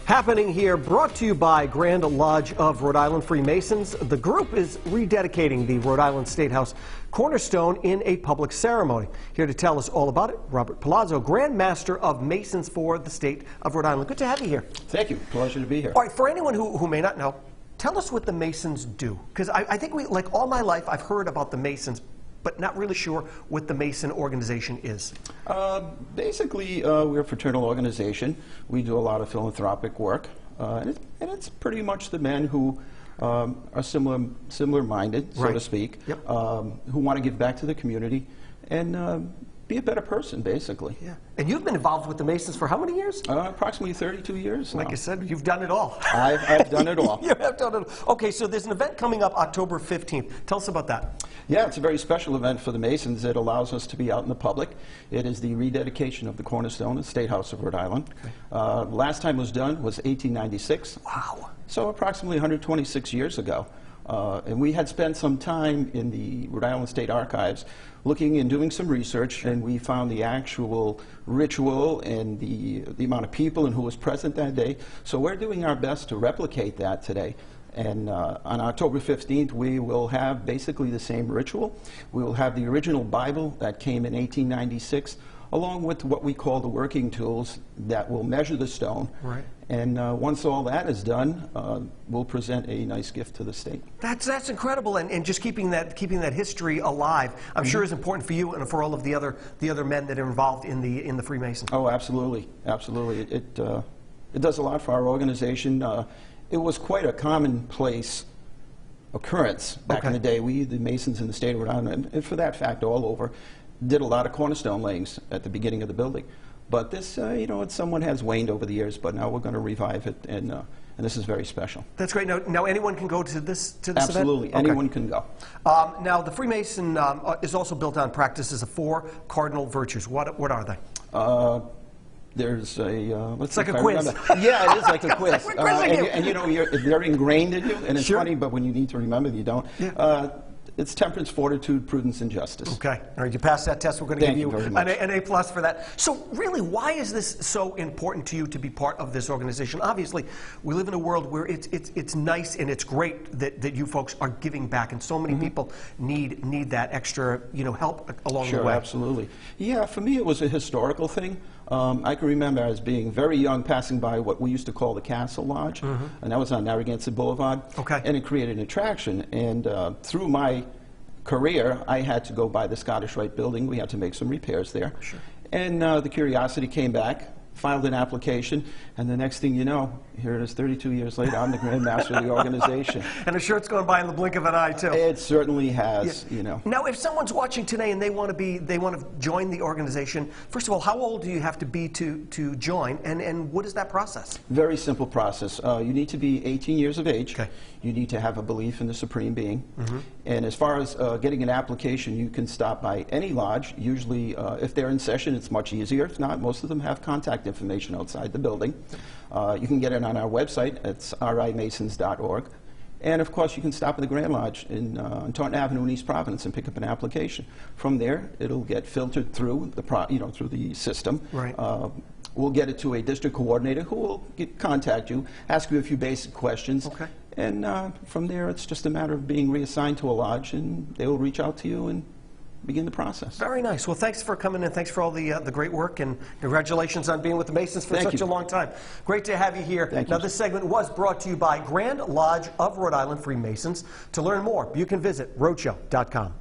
Happening here, brought to you by Grand Lodge of Rhode Island Freemasons. The group is rededicating the Rhode Island State House cornerstone in a public ceremony. Here to tell us all about it, Robert Palazzo, Grand Master of Masons for the state of Rhode Island. Good to have you here. Thank you. Pleasure to be here. All right, for anyone who may not know, tell us what the Masons do. Because I think like all my life, I've heard about the Masons, but not really sure what the Mason organization is. Basically, we're a fraternal organization. We do a lot of philanthropic work, and it's pretty much the men who are similar-minded, so to speak, who want to give back to the community and be a better person, basically. Yeah. And you've been involved with the Masons for how many years? Approximately 32 years now. Like I said, you've done it all. I've done it all. You have done it all. Okay, so there's an event coming up October 15th. Tell us about that. Yeah, it's a very special event for the Masons. It allows us to be out in the public. It is the rededication of the cornerstone of the State House of Rhode Island. Okay. Last time it was done was 1896. Wow. So approximately 126 years ago. And we had spent some time in the Rhode Island State Archives looking and doing some research, and we found the actual ritual and the amount of people and who was present that day. So we're doing our best to replicate that today. And on October 15th, we will have basically the same ritual. We will have the original Bible that came in 1896, along with what we call the working tools that will measure the stone. Right. And once all that is done, we'll present a nice gift to the state. That's incredible, and just keeping that history alive, I'm sure is important for you and for all of the other men that are involved in the Freemasons. Oh, absolutely, absolutely. It does a lot for our organization. It was quite a commonplace occurrence back in the day. We, the Masons in the state of Rhode Island, and for that fact all over, did a lot of cornerstone layings at the beginning of the building. But this, you know, it's somewhat has waned over the years, but now we're going to revive it, and this is very special. That's great. Now anyone can go to this event? Absolutely. Okay. Anyone can go. Now, the Freemason is also built on practices of 4 cardinal virtues. What are they? There's a, let's see like if a I quiz. remember. Yeah, it is like a quiz. Like and you know, they're ingrained in you, and it's Sure. funny, but when you need to remember, you don't. Yeah. It's temperance, fortitude, prudence, and justice. Okay. All right, you passed that test. We're going to give you an A+ for that. So really, why is this so important to you to be part of this organization? Obviously, we live in a world where it's nice and it's great that you folks are giving back, and so many people need that extra, you know, help along the way. Sure, absolutely. Yeah, for me it was a historical thing. I can remember as being very young passing by what we used to call the Castle Lodge, and that was on Narragansett Boulevard. Okay. And it created an attraction, and through my career, I had to go by the Scottish Rite building. We had to make some repairs there. Sure. And the curiosity came back, filed an application, and the next thing you know, here it is 32 years later, I'm the Grand Master of the organization. And I'm sure it's going by in the blink of an eye, too. It certainly has, you know. Now, if someone's watching today and they want to join the organization, first of all, how old do you have to be to join, and what is that process? Very simple process. You need to be 18 years of age. Okay. You need to have a belief in the Supreme Being. And as far as getting an application, you can stop by any lodge. Usually, if they're in session, it's much easier. If not, most of them have contact information outside the building. You can get it on our website. It's rimasons.org. And of course, you can stop at the Grand Lodge on Taunton Avenue in East Providence and pick up an application. From there, it'll get filtered through through the system. Right. We'll get it to a district coordinator who will contact you, ask you a few basic questions. Okay. And from there, it's just a matter of being reassigned to a lodge, and they will reach out to you and begin the process. Very nice. Well, thanks for coming in. Thanks for all the great work, and congratulations on being with the Masons for such a long time. Great to have you here. Now, this segment was brought to you by Grand Lodge of Rhode Island Freemasons. To learn more, you can visit rhodeshow.com.